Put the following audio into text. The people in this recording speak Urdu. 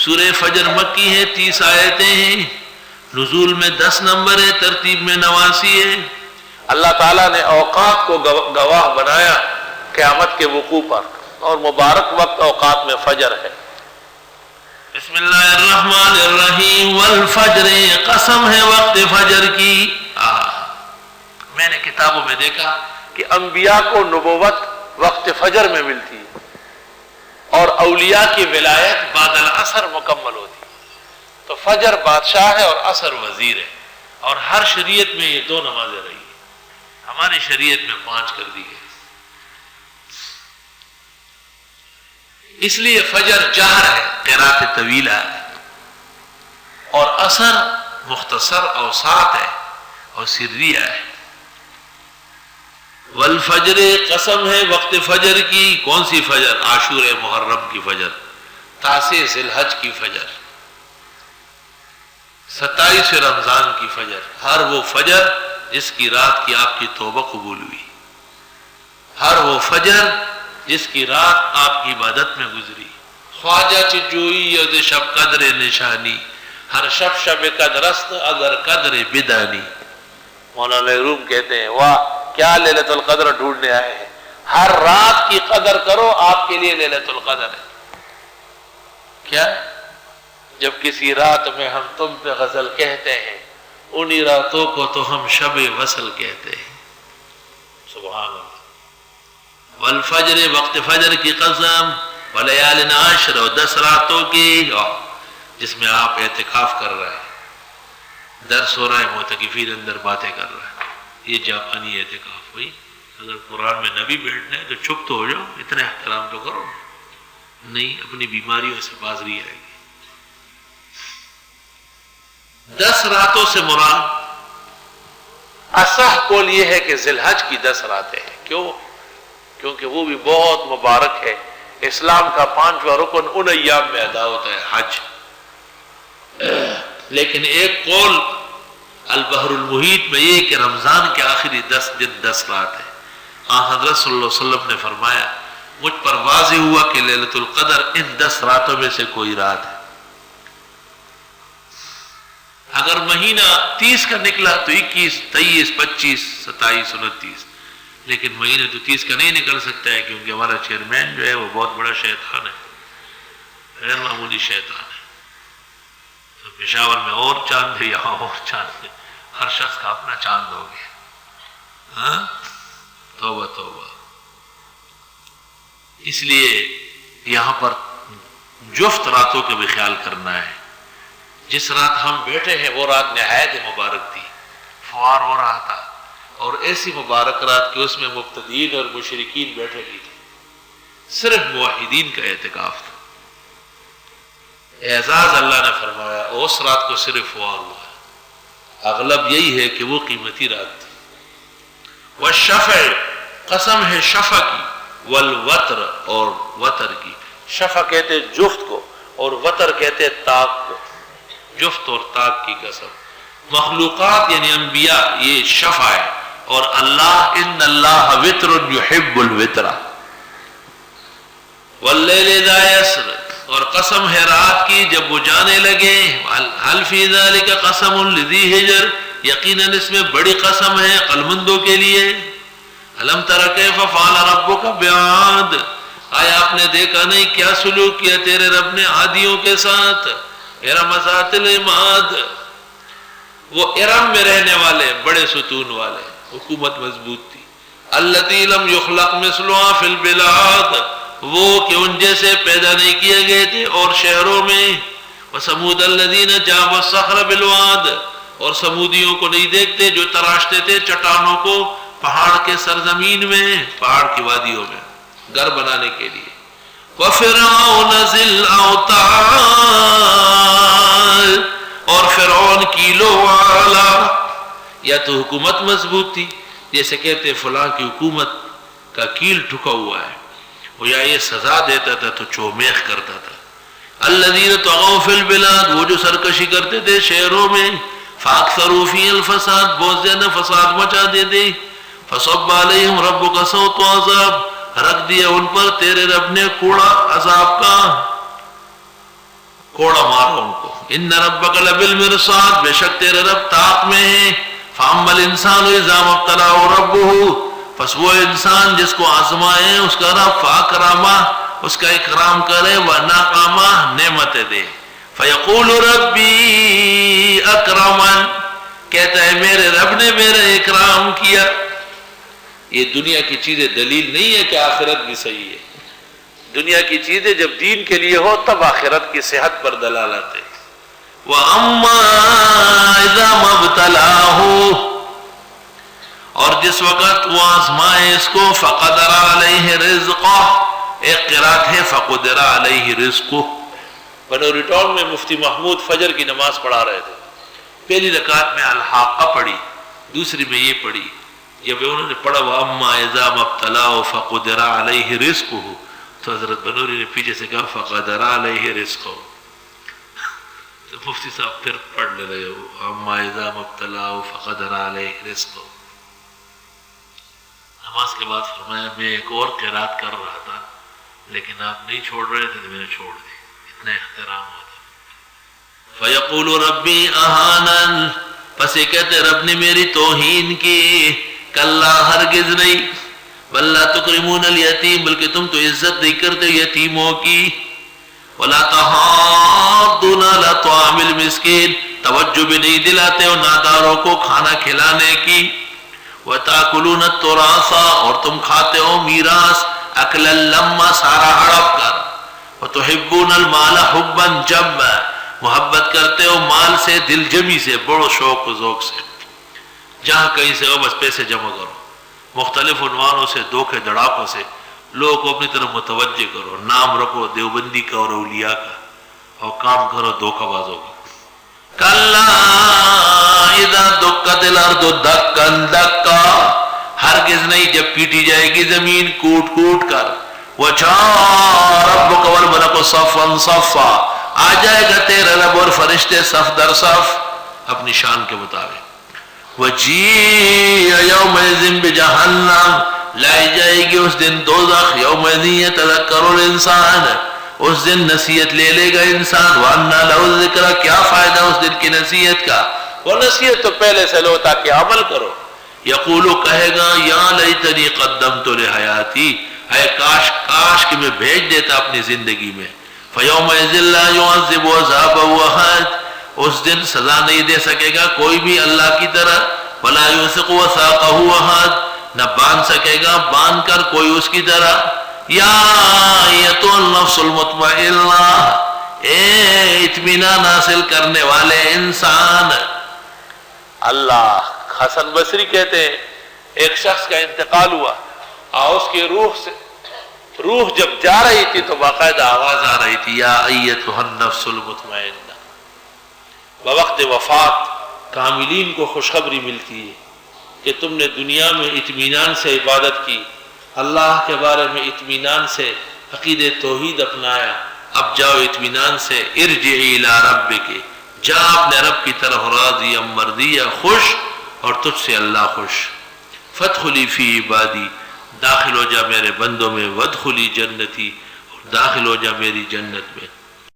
سورہ فجر مکی ہے، 30 آیتیں ہیں، نزول میں 10 نمبر ہے، ترتیب میں 89 ہے۔ اللہ تعالیٰ نے اوقات کو گواہ بنایا قیامت کے وقوع پر، اور مبارک وقت اوقات میں فجر ہے۔ بسم اللہ الرحمن الرحیم، والفجر، قسم ہے وقت فجر کی۔ میں نے کتابوں میں دیکھا کہ انبیاء کو نبوت وقت فجر میں ملتی ہے، اور اولیاء کی ولایت بعد العصر مکمل ہوتی ہے۔ تو فجر بادشاہ ہے اور عصر وزیر ہے، اور ہر شریعت میں یہ 2 نمازیں رہی ہیں، ہماری شریعت میں 5 کر دی گئی۔ اس لیے فجر جہر ہے، قرات طویلہ ہے، اور عصر مختصر اوساط ہے اور سریہ ہے۔ والفجر، قسم ہے وقت فجر کی۔ کون سی فجر؟ عاشور محرم کی فجر، 9 ذی الحج کی فجر، 27 رمضان کی فجر، ہر وہ فجر جس کی رات کی آپ کی توبہ قبول ہوئی، ہر وہ فجر جس کی رات آپ کی عبادت میں گزری۔ خواجہ چجوئی یوز شب قدر نشانی، ہر شب شب قدر است اگر قدر بدانی۔ مولانا روم کہتے ہیں واہ کیا لیلۃ القدر ڈھونڈنے آئے ہیں، ہر رات کی قدر کرو، آپ کے لیے لیلۃ القدر ہے۔ کیا؟ جب کسی رات میں ہم تم پہ غزل کہتے ہیں، انہی راتوں کو تو ہم شب وصل کہتے ہیں۔ سبحان اللہ۔ والفجر، وقت فجر کی قسم، ولیال عشر، اور 10 راتوں کی، جس میں آپ اعتکاف کر رہے ہیں، درس ہو رہا ہے، معتکفین اندر باتیں کر رہے ہیں۔ یہ جاپانی اعتکاف ہوئی۔ اگر قرآن میں نبی بیٹھنا ہے تو چپ تو ہو جاؤ، اتنا احترام تو کرو، نہیں اپنی بیماریوں سے بازری آئے گی۔ 10 راتوں سے مراد اصح قول یہ ہے کہ ذی الحج کی 10 راتیں ہیں۔ کیوں؟ کیونکہ وہ بھی بہت مبارک ہے۔ اسلام کا 5واں رکن ان ایام میں ادا ہوتا ہے، حج۔ لیکن ایک قول البحر المحیط میں یہ کہ رمضان کے آخری 10 دن 10 رات ہے۔ حضرت صلی اللہ علیہ وسلم نے فرمایا مجھ پر واضح ہوا کہ لیلۃ القدر ان 10 راتوں میں سے کوئی رات ہے۔ اگر مہینہ 30 کا نکلا تو 21، 23، 25، 27، 29، لیکن مہینہ تو 30 کا نہیں نکل سکتا ہے، کیونکہ ہمارا چیئرمین جو ہے وہ بہت بڑا شیطان ہے، غیر معمولی شیطان ہے۔ تو پشاور میں اور چاند ہے، یہاں اور چاند ہے، ہر شخص کا اپنا چاند ہو گیا۔ ہاں توبہ توبہ۔ اس لیے یہاں پر جفت راتوں کا بھی خیال کرنا ہے۔ جس رات ہم بیٹھے ہیں وہ رات نہایت مبارک تھی، فوار ہو رہا تھا، اور ایسی مبارک رات کہ اس میں مبتدئین اور مشرکین بیٹھے نہیں تھے، صرف موحدین کا اعتکاف تھا۔ اعزاز اللہ نے فرمایا اس رات کو صرف فوار ہوا ہے۔ اغلب یہی ہے کہ وہ قیمتی رات تھی۔ والشفع، قسم ہے شفع کی، والوتر، اور وتر کی۔ شفع کہتے جفت کو، اور وتر کہتے طاق کو۔ جفت اور طاق کی قسم۔ مخلوقات یعنی انبیاء یہ شفع ہے، اور اللہ ان اللہ وتر یحب الوتر۔ واللیل اذا یسر، اور قسم ہے رات کی جب وہ جانے لگے۔ هل فی ذلک قسم لذی حجر، یقیناً اس میں بڑی قسم ہے عقل مندوں کے لیے۔ الم تر کیف فعل ربک بعاد، آیا آپ نے دیکھا نہیں کیا سلوک کیا تیرے رب نے عادیوں کے ساتھ۔ ارم ذات العماد، وہ ارم میں رہنے والے بڑے ستون والے، حکومت مضبوط تھی۔ التی لم یخلق مثلها فی البلاد، وہ کہ ان جیسے پیدا نہیں کیے گئے تھے اور شہروں میں۔ وثمود الذین جابوا الصخر بالواد، اور سمودیوں کو نہیں دیکھتے جو تراشتے تھے چٹانوں کو پہاڑ کے سرزمین میں، پہاڑ کی وادیوں میں گھر بنانے کے لیے۔ وفرعون ذی الاوتاد، اور فرعون کیلوں والا، یا تو حکومت مضبوط تھی، جیسے کہتے فلاں کی حکومت کا کیل ٹھکا ہوا ہے، وہ یا یہ سزا دیتا تھا تو چومیخ کرتا تھا۔ الذین طغوا فی البلاد، وہ جو سرکشی کرتے تھے شہروں میں۔ فاکثروا فی الفساد، بہت زیادہ فساد مچا دیتے۔ فصب علیہم ربک صوت عذاب، رکھ دیا ان پر تیرے رب نے کوڑا عذاب کا۔ کوڑا مارو ان کو. ان ربک لبالمرصاد، بے شک تیرے رب طاق میں ہے. فاما الانسان اذا ما ابتلاه ربه، پس وہ انسان جس کو آزمائے اس کا رب فاکرمہ، اس کا اکرام کرے، ونعمہ، نعمتیں دے. فیقول ربی اکرمن، کہتا ہے میرے رب نے میرا اکرام کیا. یہ دنیا کی چیزیں دلیل نہیں ہے کہ آخرت بھی صحیح ہے. دنیا کی چیزیں جب دین کے لیے ہو تب آخرت کی صحت پر دلالت ہے. وَأَمَّا إِذَا مَا ابْتَلَاهُ، اور جس وقت وہ آزمائے اس کو، فَقَدَرَ عَلَيْهِ رِزْقَهُ، ایک قرات ہے فَقُدِرَ عَلَيْهِ رِزْقُهُ. بنو ریٹون میں مفتی محمود فجر کی نماز پڑھا رہے تھے. پہلی رکعت میں الحاقہ پڑھی، دوسری میں یہ پڑھی. جب انہوں نے پڑھا وَأَمَّا إِذَا مَا ابْتَلَاهُ فَقُدِرَ عَلَيْهِ رِزْقُهُ، تو حضرت بنوری نے پیچھے سے کہا فَقَدَرَ عَلَيْهِ رِزْقُهُ. تو مفتی صاحب پھر پڑھنے لگے وَأَمَّا إِذَا مَا ابْتَلَاهُ فَقَدَرَ عَلَيْهِ رِزْقُهُ. نماز کے بعد فرمایا میں ایک اور قرات کر رہا تھا لیکن آپ نہیں چھوڑ رہے تھے تو میں نے چھوڑ دی. اتنا احترام ہوتا. فَيَقُولُ رَبِّي أَهَانَنِ، پس یہ کہتے رب نے میری توہین کی. کلا، ہرگز نہیں. بل لا تکرمون الیتیم، بلکہ تم تو عزت نہیں کرتے یتیموں کی. ولا تحاضون علی طعام المسکین، توجہ بھی نہیں دلاتے ہو ناداروں کو کھانا کھلانے کی. وتاکلون التراث، اور تم کھاتے ہو میراث، اکلا لما، سارا ہڑپ کر. وتحبون المال حبا جما، محبت کرتے ہو مال سے دل جمی سے، بڑو شوق و ذوق سے. جہاں کہیں سے ہو بس پیسے جمع کرو، مختلف عنوانوں سے، دھوکے دھڑاکوں سے لوگوں کو اپنی طرف متوجہ کرو. نام رکھو دیوبندی کا اور اولیاء کا، اور کام کرو دھوکہ بازوں کا. کلا اذا دکت الارض دکا دکا، ہرگز نہیں جب پیٹی جائے گی زمین کوٹ کوٹ کر. وجاء ربک والملک صفا صفا، آ جائے گا تیرا رب اور فرشتے صف در صف اپنی شان کے مطابق. وجیء یومئذ بجہنم، لائی جائے گی اس دن دوزخ. یومئذ یتذکر الانسان، اس دن نصیحت لے لے گا انسان. وَأَنَّى لَهُ الذِّكْرَى، کیا فائدہ اس دن کی نصیحت کا. وہ نصیحت تو پہلے سے لو تاکہ عمل کرو. یقولو، کہے گا یا لیتنی قدمت لحیاتی، اے کاش کاش کہ میں بھیج دیتا اپنی زندگی میں. فَيَوْمَئِذٍ لَا يُعَذِّبُ عَذَابَهُ أَحَدٌ، اس دن سزا نہیں دے سکے گا کوئی بھی اللہ کی طرح. وَلَا يُوثِقُ وَثَاقَهُ أَحَدٌ، نہ باندھ سکے گا باندھ کر کوئی اس کی طرح. یا ایتو النفس المطمئنہ، اے اطمینان حاصل کرنے والے انسان. اللہ، حسن بصری کہتے ہیں ایک شخص کا انتقال ہوا اور اس کی روح جب جا رہی تھی تو باقاعدہ آواز آ رہی تھی یا ایتو النفس المطمئنہ. بوقت وفات کاملین کو خوشخبری ملتی ہے کہ تم نے دنیا میں اطمینان سے عبادت کی، اللہ کے بارے میں اطمینان سے عقید توحید اپنایا، اب جاؤ اطمینان سے. ارجعی الی ربک، جا اپنے رب کی طرف راضیا مرضیہ، خوش اور تجھ سے اللہ خوش. فادخلی فی عبادی، داخل ہو جا میرے بندوں میں. وادخلی جنتی، اور داخل ہو جا میری جنت میں.